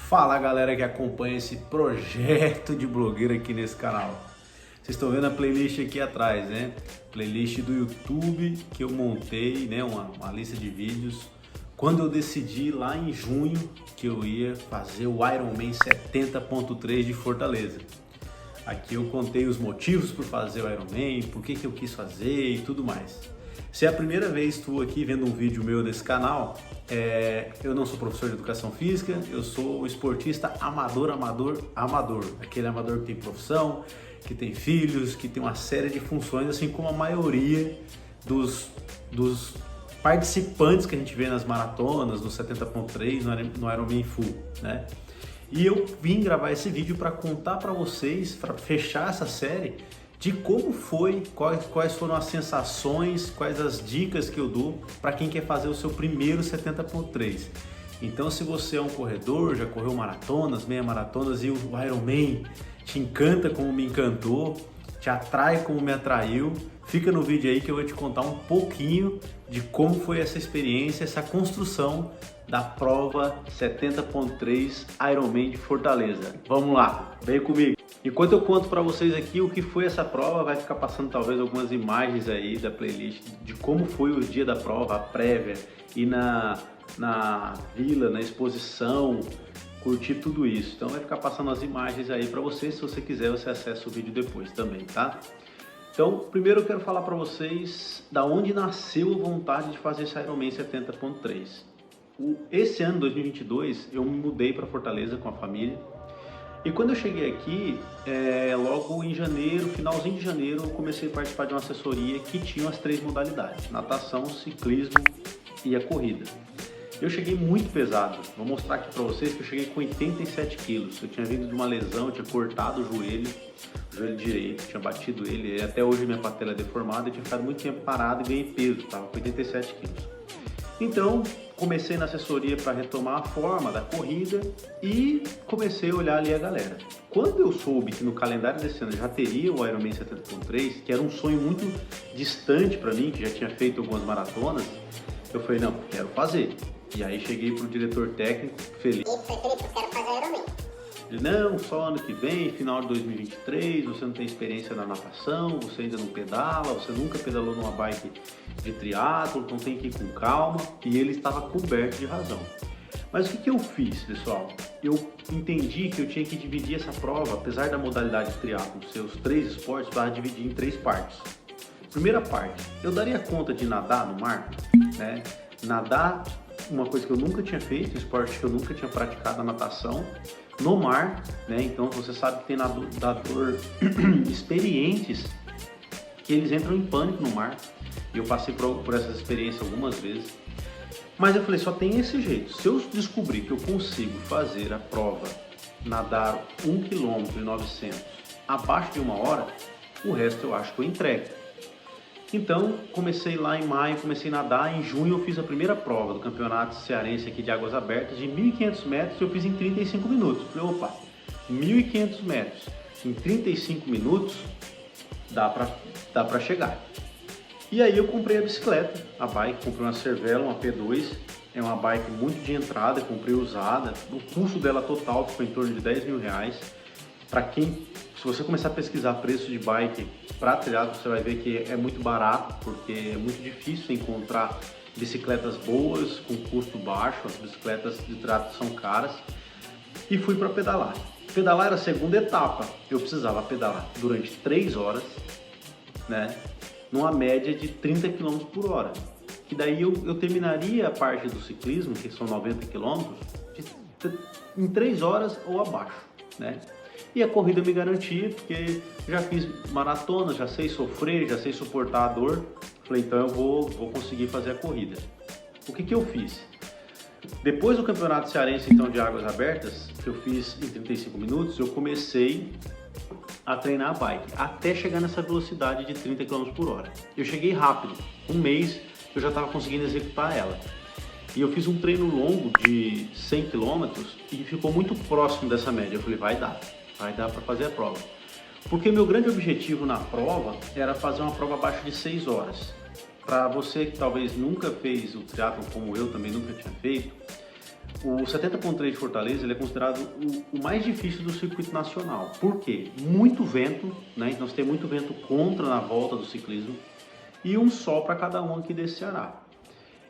Fala galera que acompanha esse projeto de blogueiro aqui nesse canal. Vocês estão vendo a playlist aqui atrás, né? Playlist do YouTube que eu montei, né? Uma lista de vídeos. Quando eu decidi lá em junho que eu ia fazer o Ironman 70.3 de Fortaleza. Aqui eu contei os motivos por fazer o Ironman, por que eu quis fazer e tudo mais. Se é a primeira vez que tu aqui vendo um vídeo meu nesse canal, eu não sou professor de educação física, eu sou esportista amador. Aquele amador que tem profissão, que tem filhos, que tem uma série de funções, assim como a maioria dos participantes que a gente vê nas maratonas, no 70.3, no Ironman Full, né? E eu vim gravar esse vídeo para contar para vocês, para fechar essa série, de como foi, quais foram as sensações, quais as dicas que eu dou para quem quer fazer o seu primeiro 70.3. Então, se você é um corredor, já correu maratonas, meia maratonas e o Ironman te encanta como me encantou, te atrai como me atraiu, fica no vídeo aí que eu vou te contar um pouquinho de como foi essa experiência, essa construção da prova 70.3 Ironman de Fortaleza. Vamos lá, vem comigo! Enquanto eu conto para vocês aqui o que foi essa prova, vai ficar passando talvez algumas imagens aí da playlist de como foi o dia da prova, a prévia, e na vila, na exposição, curtir tudo isso. Então vai ficar passando as imagens aí para vocês, se você quiser você acessa o vídeo depois também, tá? Então, primeiro eu quero falar para vocês da onde nasceu a vontade de fazer esse Ironman 70.3. Esse ano, 2022, eu me mudei para Fortaleza com a família. E quando eu cheguei aqui, logo em janeiro, finalzinho de janeiro, eu comecei a participar de uma assessoria que tinha as 3 modalidades: natação, ciclismo e a corrida. Eu cheguei muito pesado, vou mostrar aqui para vocês que eu cheguei com 87 quilos. Eu tinha vindo de uma lesão, eu tinha cortado o joelho direito, tinha batido ele, e até hoje minha patela é deformada, eu tinha ficado muito tempo parado e ganhei peso, estava com 87 quilos. Então, comecei na assessoria para retomar a forma da corrida e comecei a olhar ali a galera. Quando eu soube que no calendário desse ano já teria o Ironman 70.3, que era um sonho muito distante para mim, que já tinha feito algumas maratonas, eu falei, não, quero fazer. E aí cheguei pro diretor técnico, Felipe. Felipe, eu quero fazer Ironman. Ele, não, só ano que vem, final de 2023, você não tem experiência na natação, você ainda não pedala, você nunca pedalou numa bike de triatlo, então tem que ir com calma. E ele estava coberto de razão. Mas o que eu fiz, pessoal? Eu entendi que eu tinha que dividir essa prova, apesar da modalidade de triatlo ser os 3 esportes, para dividir em 3 partes. Primeira parte, eu daria conta de nadar no mar, né? Nadar, uma coisa que eu nunca tinha feito, um esporte que eu nunca tinha praticado, a natação, no mar, né? Então você sabe que tem nadador experientes que eles entram em pânico no mar. E eu passei por essas experiências algumas vezes. Mas eu falei, só tem esse jeito. Se eu descobrir que eu consigo fazer a prova, nadar 1,9 km abaixo de 1 hora, o resto eu acho que eu entrego. Então, comecei lá em maio, comecei a nadar. Em junho eu fiz a primeira prova do campeonato cearense aqui de águas abertas de 1.500 metros, eu fiz em 35 minutos. Falei, opa, 1.500 metros em 35 minutos dá pra chegar. E aí eu comprei a bicicleta, a bike, comprei uma Cervelo, uma P2, é uma bike muito de entrada, comprei usada. O custo dela total ficou em torno de R$10.000. Para quem, se você começar a pesquisar preço de bike para triatlo, você vai ver que é muito barato, porque é muito difícil encontrar bicicletas boas com custo baixo. As bicicletas de triatlo são caras. E fui para pedalar. Pedalar era a segunda etapa. Eu precisava pedalar durante 3 horas, né? Numa média de 30 km por hora. Que daí eu terminaria a parte do ciclismo, que são 90 km, em 3 horas ou abaixo, né? E a corrida me garantia, porque já fiz maratona, já sei sofrer, já sei suportar a dor. Falei, então eu vou conseguir fazer a corrida. O que eu fiz? Depois do campeonato cearense então de águas abertas, que eu fiz em 35 minutos, eu comecei a treinar a bike, até chegar nessa velocidade de 30 km por hora. Eu cheguei rápido, um mês eu já estava conseguindo executar ela. E eu fiz um treino longo de 100 km e ficou muito próximo dessa média. Eu falei, vai dar para fazer a prova. Porque meu grande objetivo na prova era fazer uma prova abaixo de 6 horas. Para você que talvez nunca fez o triatlo como eu também nunca tinha feito, o 70.3 de Fortaleza ele é considerado o mais difícil do circuito nacional. Por quê? Muito vento, né? Então você tem muito vento contra na volta do ciclismo e um sol para cada um aqui desse Ceará.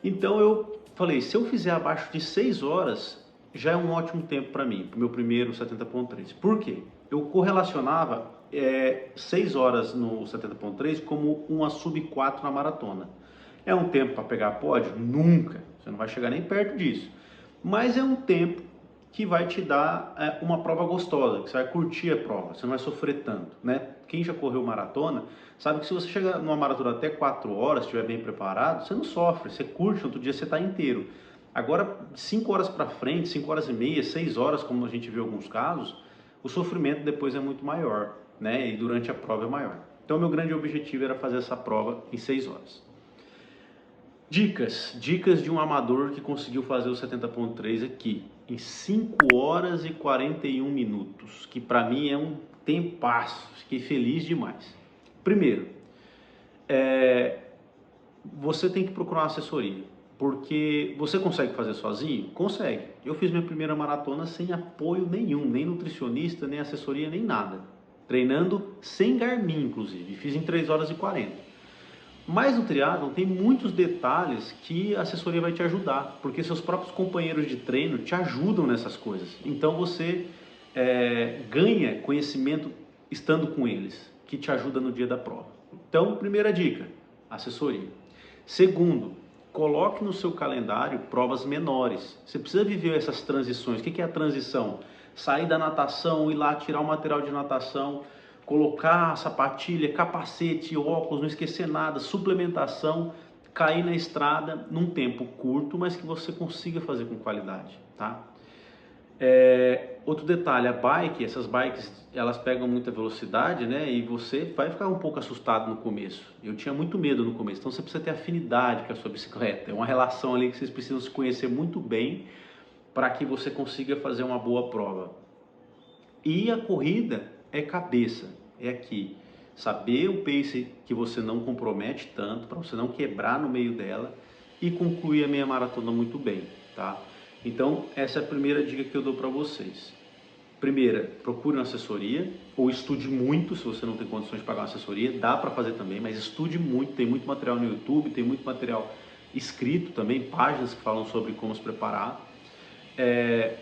Então eu falei, se eu fizer abaixo de 6 horas, já é um ótimo tempo para mim, para o meu primeiro 70.3. Por quê? Eu correlacionava 6 horas no 70.3 como uma sub 4 na maratona. É um tempo para pegar pódio? Nunca, você não vai chegar nem perto disso. Mas é um tempo que vai te dar uma prova gostosa, que você vai curtir a prova, você não vai sofrer tanto, né? Quem já correu maratona sabe que se você chegar numa maratona até 4 horas, estiver bem preparado, você não sofre, você curte, no outro dia você está inteiro. Agora, 5 horas para frente, 5 horas e meia, 6 horas, como a gente viu em alguns casos, o sofrimento depois é muito maior, né? E durante a prova é maior. Então, meu grande objetivo era fazer essa prova em 6 horas. Dicas de um amador que conseguiu fazer o 70.3 aqui, em 5 horas e 41 minutos, que para mim é um tempasso, fiquei feliz demais. Primeiro, você tem que procurar uma assessoria, porque você consegue fazer sozinho? Consegue. Eu fiz minha primeira maratona sem apoio nenhum, nem nutricionista, nem assessoria, nem nada. Treinando sem Garmin, inclusive, fiz em 3 horas e 40. Mas no triatlon tem muitos detalhes que a assessoria vai te ajudar, porque seus próprios companheiros de treino te ajudam nessas coisas. Então você ganha conhecimento estando com eles, que te ajuda no dia da prova. Então, primeira dica, assessoria. Segundo, coloque no seu calendário provas menores. Você precisa viver essas transições. O que é a transição? Sair da natação, ir lá tirar o material de natação, colocar sapatilha, capacete, óculos, não esquecer nada, suplementação, cair na estrada num tempo curto, mas que você consiga fazer com qualidade, tá? Outro detalhe, a bike, essas bikes, elas pegam muita velocidade, né? E você vai ficar um pouco assustado no começo. Eu tinha muito medo no começo, então você precisa ter afinidade com a sua bicicleta. É uma relação ali que vocês precisam se conhecer muito bem para que você consiga fazer uma boa prova. E a corrida é cabeça, é aqui. Saber o pace que você não compromete tanto, para você não quebrar no meio dela e concluir a meia maratona muito bem, tá? Então, essa é a primeira dica que eu dou para vocês. Primeira, procure uma assessoria ou estude muito, se você não tem condições de pagar uma assessoria, dá para fazer também, mas estude muito, tem muito material no YouTube, tem muito material escrito também, páginas que falam sobre como se preparar.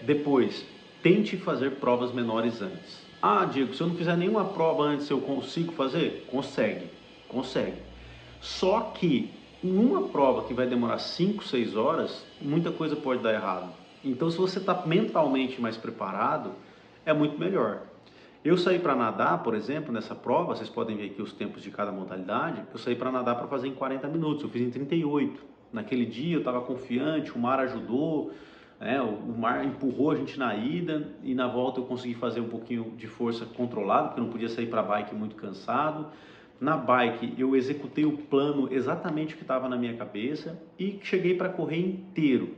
Depois, tente fazer provas menores antes. Ah, Diego, se eu não fizer nenhuma prova antes, eu consigo fazer? Consegue, consegue. Só que em uma prova que vai demorar 5, 6 horas, muita coisa pode dar errado. Então, se você está mentalmente mais preparado, é muito melhor. Eu saí para nadar, por exemplo, nessa prova, vocês podem ver aqui os tempos de cada modalidade, eu saí para nadar para fazer em 40 minutos, eu fiz em 38. Naquele dia eu estava confiante, o mar ajudou, o mar empurrou a gente na ida e na volta eu consegui fazer um pouquinho de força controlada, porque eu não podia sair para a bike muito cansado. Na bike eu executei o plano exatamente o que estava na minha cabeça e cheguei para correr inteiro.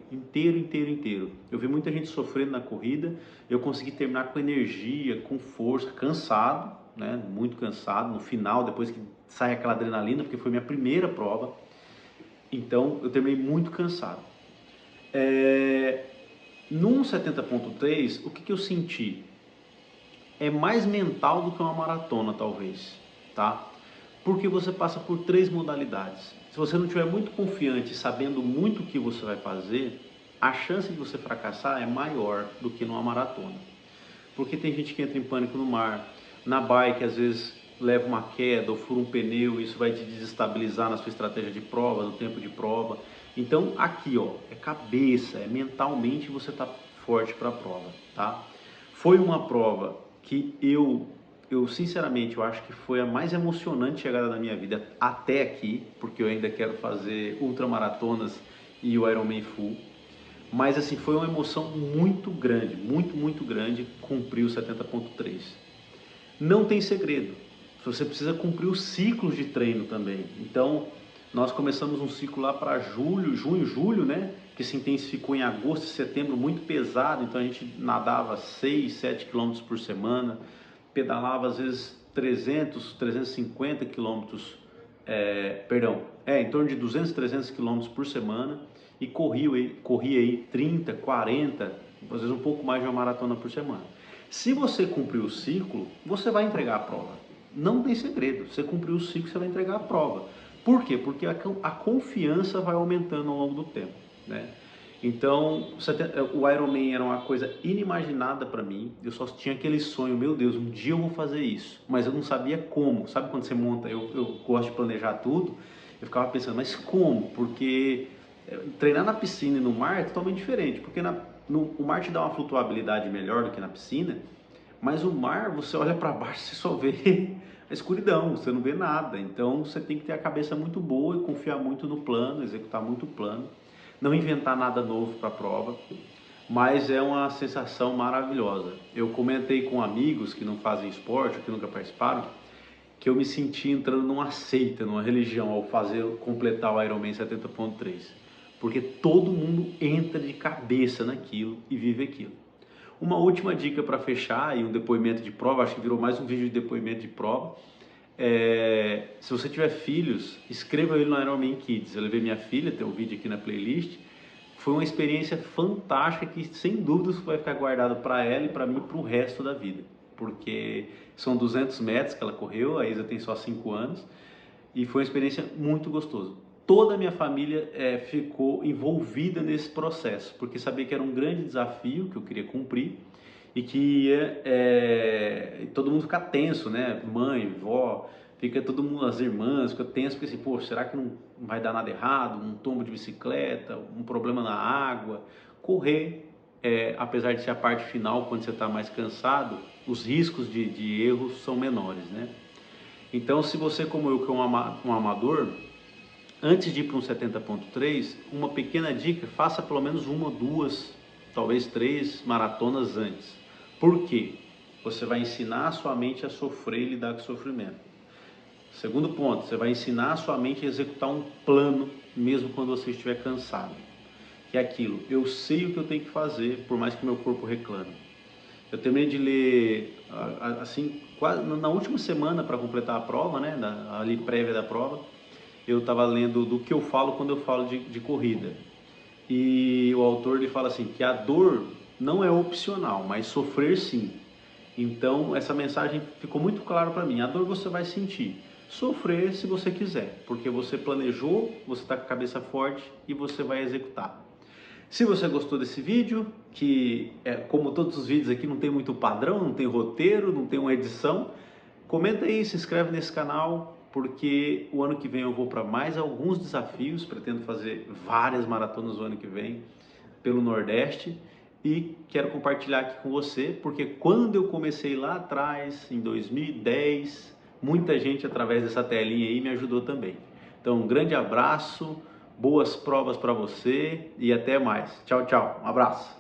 Eu vi muita gente sofrendo na corrida, eu consegui terminar com energia, com força, cansado, né? Muito cansado no final, depois que sai aquela adrenalina, porque foi minha primeira prova. Então eu terminei muito cansado. Num 70.3, o que eu senti? É mais mental do que uma maratona, talvez, tá? Porque você passa por 3 modalidades. Se você não estiver muito confiante, sabendo muito o que você vai fazer, a chance de você fracassar é maior do que numa maratona. Porque tem gente que entra em pânico no mar, na bike às vezes leva uma queda ou fura um pneu, isso vai te desestabilizar na sua estratégia de prova, no tempo de prova. Então aqui, ó, é cabeça, é mentalmente você tá forte para a prova, tá? Foi uma prova que eu sinceramente, eu acho que foi a mais emocionante chegada da minha vida até aqui, porque eu ainda quero fazer ultramaratonas e o Ironman Full. Mas assim, foi uma emoção muito grande, muito grande, cumprir o 70.3. Não tem segredo, você precisa cumprir os ciclos de treino também. Então, nós começamos um ciclo lá para julho, né? Que se intensificou em agosto e setembro, muito pesado. Então a gente nadava 6, 7 quilômetros por semana, pedalava às vezes 300, 350 quilômetros, em torno de 200, 300 quilômetros por semana. e corria aí 30, 40, às vezes um pouco mais de uma maratona por semana. Se você cumprir o ciclo, você vai entregar a prova. Não tem segredo, você cumpriu o ciclo, você vai entregar a prova. Por quê? Porque a confiança vai aumentando ao longo do tempo, né? Então, o Ironman era uma coisa inimaginada para mim. Eu só tinha aquele sonho, meu Deus, um dia eu vou fazer isso, mas eu não sabia como. Sabe quando você monta? Eu gosto de planejar tudo. Eu ficava pensando, mas como? Porque treinar na piscina e no mar é totalmente diferente, porque o mar te dá uma flutuabilidade melhor do que na piscina, mas o mar, você olha para baixo, você só vê a escuridão, você não vê nada. Então você tem que ter a cabeça muito boa e confiar muito no plano, executar muito o plano, não inventar nada novo para a prova, mas é uma sensação maravilhosa. Eu comentei com amigos que não fazem esporte, que nunca participaram, que eu me senti entrando numa seita, numa religião ao completar o Ironman 70.3, porque todo mundo entra de cabeça naquilo e vive aquilo. Uma última dica para fechar e um depoimento de prova, acho que virou mais um vídeo de depoimento de prova. Se você tiver filhos, inscreva ele no Ironman Kids. Eu levei minha filha, tem um vídeo aqui na playlist. Foi uma experiência fantástica que sem dúvidas vai ficar guardado para ela e para mim para o resto da vida. Porque são 200 metros que ela correu, a Isa tem só 5 anos e foi uma experiência muito gostosa. Toda a minha família ficou envolvida nesse processo, porque sabia que era um grande desafio que eu queria cumprir e que ia todo mundo ficar tenso, né? Mãe, vó, fica todo mundo, as irmãs, fica tenso, porque assim, pô, será que não vai dar nada errado? Um tombo de bicicleta, um problema na água? Correr, apesar de ser a parte final, quando você está mais cansado, os riscos de erros são menores, né? Então, se você, como eu, que é um amador, antes de ir para um 70.3, uma pequena dica, faça pelo menos uma, duas, talvez 3 maratonas antes. Por quê? Você vai ensinar a sua mente a sofrer e lidar com o sofrimento. Segundo ponto, você vai ensinar a sua mente a executar um plano, mesmo quando você estiver cansado. Que é aquilo, eu sei o que eu tenho que fazer, por mais que meu corpo reclame. Eu terminei de ler, assim, quase na última semana para completar a prova, né, ali prévia da prova, eu estava lendo do que eu falo quando eu falo de corrida. E o autor ele fala assim, que a dor não é opcional, mas sofrer sim. Então essa mensagem ficou muito clara para mim, a dor você vai sentir, sofrer se você quiser, porque você planejou, você está com a cabeça forte e você vai executar. Se você gostou desse vídeo, que como todos os vídeos aqui não tem muito padrão, não tem roteiro, não tem uma edição, comenta aí, se inscreve nesse canal, porque o ano que vem eu vou para mais alguns desafios, pretendo fazer várias maratonas no ano que vem pelo Nordeste e quero compartilhar aqui com você, porque quando eu comecei lá atrás, em 2010, muita gente através dessa telinha aí me ajudou também. Então um grande abraço, boas provas para você e até mais. Tchau, tchau. Um abraço.